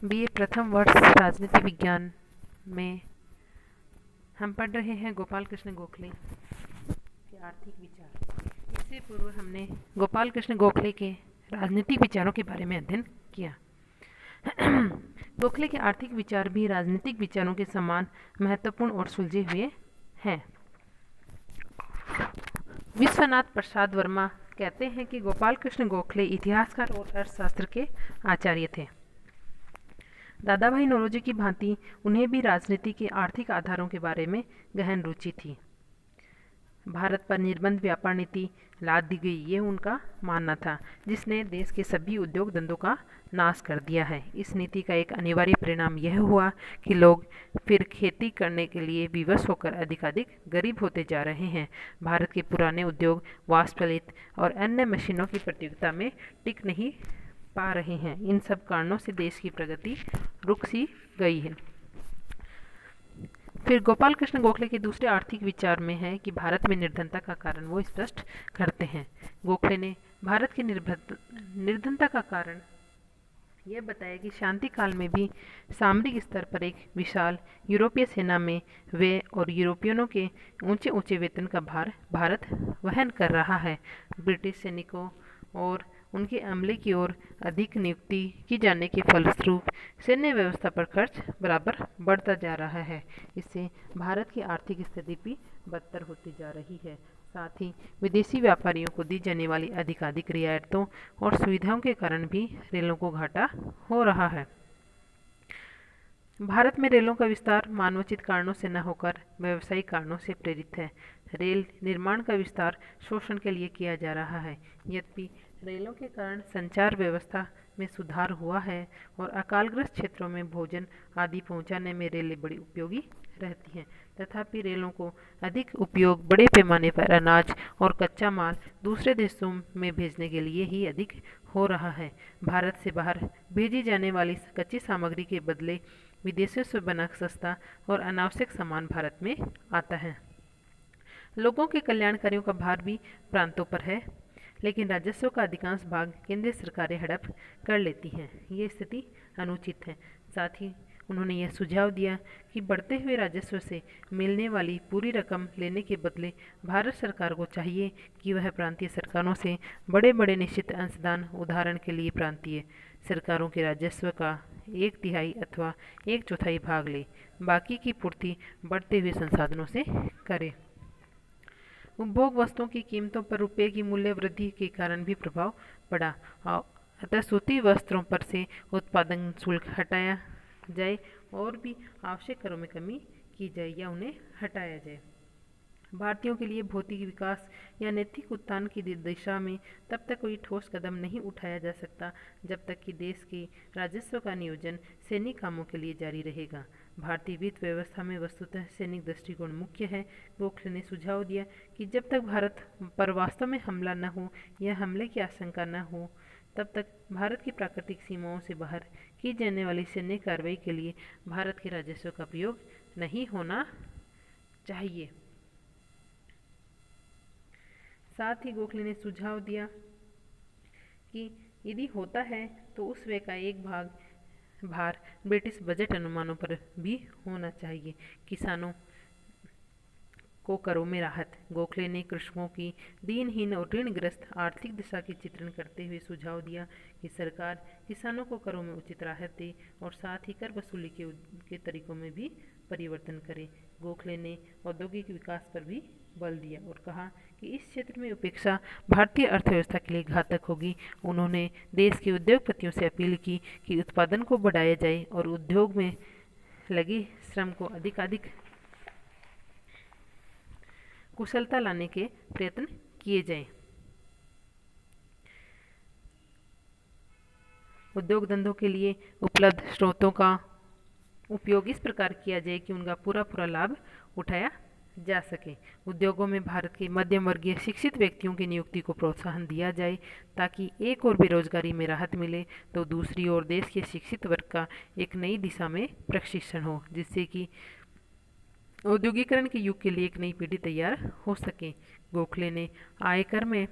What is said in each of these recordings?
BA प्रथम वर्ष राजनीति विज्ञान में हम पढ़ रहे हैं गोपाल कृष्ण गोखले के आर्थिक विचार। इससे पूर्व हमने गोपाल कृष्ण गोखले के राजनीतिक विचारों के बारे में अध्ययन किया। गोखले के आर्थिक विचार भी राजनीतिक विचारों के समान महत्वपूर्ण और सुलझे हुए हैं। विश्वनाथ प्रसाद वर्मा कहते हैं कि गोपाल कृष्ण गोखले इतिहासकार और अर्थशास्त्र के आचार्य थे। दादा भाई नौरोजी की भांति उन्हें भी राजनीति के आर्थिक आधारों के बारे में गहन रुचि थी। भारत पर निर्बंध व्यापार नीति लाद दी गई, ये उनका मानना था, जिसने देश के सभी उद्योग धंधों का नाश कर दिया है। इस नीति का एक अनिवार्य परिणाम यह हुआ कि लोग फिर खेती करने के लिए विवश होकर अधिकाधिक गरीब होते जा रहे हैं। भारत के पुराने उद्योग वाष्पलित और अन्य मशीनों की प्रतियोगिता में टिक नहीं पा रहे हैं। इन सब कारणों से देश की प्रगति रुक सी गई है। फिर गोपाल कृष्ण गोखले के दूसरे आर्थिक विचार में है कि भारत में निर्धनता का कारण वो स्पष्ट करते हैं। गोखले ने भारत की निर्धनता का कारण यह बताया कि शांति काल में भी सामरिक स्तर पर एक विशाल यूरोपीय सेना में वे और यूरोपियनों के ऊंचे ऊंचे वेतन का भार भारत वहन कर रहा है। ब्रिटिश सैनिकों और उनके अमले की ओर अधिक नियुक्ति की जाने के फलस्वरूप सैन्य व्यवस्था पर खर्च बराबर बढ़ता जा रहा है। इससे भारत की आर्थिक स्थिति भी बदतर होती जा रही है। साथ ही विदेशी व्यापारियों को दी जाने वाली अधिकाधिक रियायतों और सुविधाओं के कारण भी रेलों को घाटा हो रहा है। भारत में रेलों का विस्तार मानवोचित कारणों से न होकर व्यावसायिक कारणों से प्रेरित है। रेल निर्माण का विस्तार शोषण के लिए किया जा रहा है। यद्यपि रेलों के कारण संचार व्यवस्था में सुधार हुआ है और अकालग्रस्त क्षेत्रों में भोजन आदि पहुंचाने में रेलें बड़ी उपयोगी रहती हैं, तथापि रेलों को अधिक उपयोग बड़े पैमाने पर अनाज और कच्चा माल दूसरे देशों में भेजने के लिए ही अधिक हो रहा है। भारत से बाहर भेजी जाने वाली कच्ची सामग्री के बदले विदेशों से बना सस्ता और अनावश्यक सामान भारत में आता है। लोगों के कल्याण कार्यों का भार भी प्रांतों पर है, लेकिन राजस्व का अधिकांश भाग केंद्रीय सरकारें हड़प कर लेती हैं। ये स्थिति अनुचित है। साथ ही उन्होंने यह सुझाव दिया कि बढ़ते हुए राजस्व से मिलने वाली पूरी रकम लेने के बदले भारत सरकार को चाहिए कि वह प्रांतीय सरकारों से बड़े बड़े निश्चित अंशदान, उदाहरण के लिए प्रांतीय सरकारों के राजस्व का 1/3 अथवा 1/4 भाग ले, बाकी की पूर्ति बढ़ते हुए संसाधनों से करे। उपभोग वस्तुओं की कीमतों पर रुपये की मूल्य वृद्धि के कारण भी प्रभाव पड़ा, अतः सूती वस्त्रों पर से उत्पादन शुल्क हटाया जाए और भी आवश्यक करों में कमी की जाए या उन्हें हटाया जाए। भारतीयों के लिए भौतिक विकास या नैतिक उत्थान की दिशा में तब तक कोई ठोस कदम नहीं उठाया जा सकता जब तक कि देश के राजस्व का नियोजन सैनिक कामों के लिए जारी रहेगा। भारतीय वित्त व्यवस्था में वस्तुतः सैनिक दृष्टिकोण मुख्य है। गोखले ने सुझाव दिया कि जब तक भारत पर वास्तव में हमला न हो या हमले की आशंका न हो, तब तक भारत की प्राकृतिक सीमाओं से बाहर की जाने वाली सैन्य कार्रवाई के लिए भारत के राजस्व का प्रयोग नहीं होना चाहिए। साथ ही गोखले ने सुझाव दिया कि यदि होता है तो उस व्यय का एक भार ब्रिटिश बजट अनुमानों पर भी होना चाहिए। किसानों को करों में राहत। गोखले ने कृषकों की दीनहीन और ऋणग्रस्त आर्थिक दशा की चित्रण करते हुए सुझाव दिया कि सरकार किसानों को करों में उचित राहत दे और साथ ही कर वसूली के तरीकों में भी परिवर्तन करे। गोखले ने औद्योगिक विकास पर भी बल दिया और कहा कि इस क्षेत्र में उपेक्षा भारतीय अर्थव्यवस्था के लिए घातक होगी। उन्होंने देश के उद्योगपतियों से अपील की कि उत्पादन को बढ़ाया जाए और उद्योग में लगे श्रम को अधिकाधिक कुशलता लाने के प्रयत्न किए जाएं। उद्योग धंधों के लिए उपलब्ध स्रोतों का उपयोग इस प्रकार किया जाए कि उनका पूरा लाभ उठाया जा सके। उद्योगों में भारत के मध्यम वर्गीय शिक्षित व्यक्तियों की नियुक्ति को प्रोत्साहन दिया जाए ताकि एक ओर बेरोजगारी में राहत मिले तो दूसरी ओर देश के शिक्षित वर्ग का एक नई दिशा में प्रशिक्षण हो, जिससे कि औद्योगिकरण के युग के लिए एक नई पीढ़ी तैयार हो सके। गोखले ने आयकर में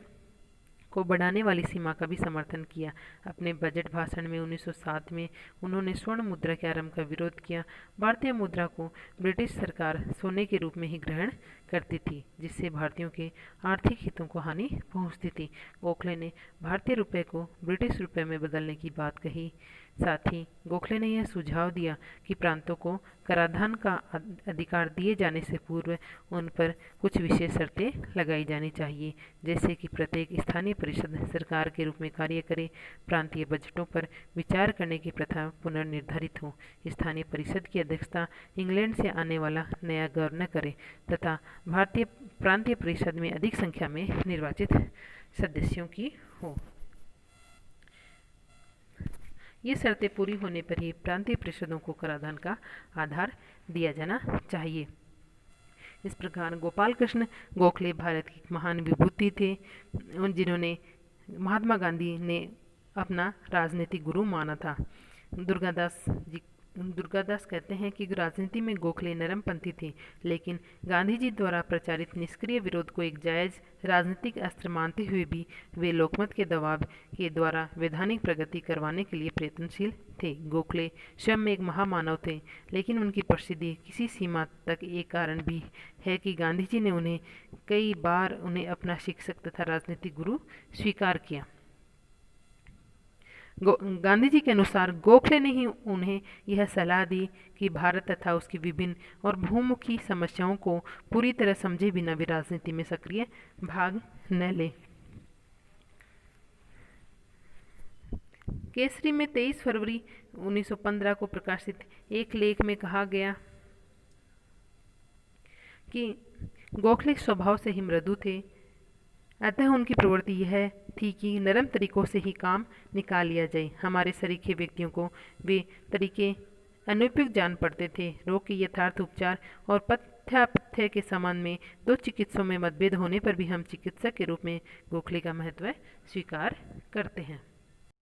को बढ़ाने वाली सीमा का भी समर्थन किया। अपने बजट भाषण में 1907 में उन्होंने स्वर्ण मुद्रा के आरंभ का विरोध किया। भारतीय मुद्रा को ब्रिटिश सरकार सोने के रूप में ही ग्रहण करती थी, जिससे भारतीयों के आर्थिक हितों को हानि पहुंचती थी। गोखले ने भारतीय रुपये को ब्रिटिश रुपये में बदलने की बात कही। साथ ही गोखले ने यह सुझाव दिया कि प्रांतों को कराधान का अधिकार दिए जाने से पूर्व उन पर कुछ विशेष शर्तें लगाई जानी चाहिए, जैसे कि प्रत्येक स्थानीय परिषद सरकार के रूप में कार्य करे, प्रांतीय बजटों पर विचार करने की प्रथा पुनर्निर्धारित हो, स्थानीय परिषद की अध्यक्षता इंग्लैंड से आने वाला नया गवर्नर करे तथा भारतीय प्रांतीय परिषद में अधिक संख्या में निर्वाचित सदस्यों की हो। ये शर्तें पूरी होने पर ही प्रांतीय परिषदों को कराधान का आधार दिया जाना चाहिए। इस प्रकार गोपाल कृष्ण गोखले भारत की महान विभूति थे, जिन्होंने महात्मा गांधी ने अपना राजनीतिक गुरु माना था। दुर्गादास कहते हैं कि राजनीति में गोखले नरमपंथी थे, लेकिन गांधी जी द्वारा प्रचारित निष्क्रिय विरोध को एक जायज़ राजनीतिक अस्त्र मानते हुए भी वे लोकमत के दबाव के द्वारा वैधानिक प्रगति करवाने के लिए प्रयत्नशील थे। गोखले स्वयं में एक महामानव थे, लेकिन उनकी प्रसिद्धि किसी सीमा तक एक कारण भी है कि गांधी जी ने उन्हें कई बार उन्हें अपना शिक्षक तथा राजनीतिक गुरु स्वीकार किया। गांधी जी के अनुसार गोखले ने ही उन्हें यह सलाह दी कि भारत तथा उसकी विभिन्न और बहुमुखी समस्याओं को पूरी तरह समझे बिना भी राजनीति में सक्रिय भाग न ले। केसरी में 23 फरवरी 1915 को प्रकाशित एक लेख में कहा गया कि गोखले स्वभाव से ही मृदु थे, अतः उनकी प्रवृत्ति यह थी कि नरम तरीकों से ही काम निकाल लिया जाए। हमारे सरीखे व्यक्तियों को वे तरीके अनुपयुक्त जान पड़ते थे। रोग के यथार्थ उपचार और पथ्यापथ्य के संबंध में दो चिकित्सकों में मतभेद होने पर भी हम चिकित्सक के रूप में गोखले का महत्व स्वीकार करते हैं।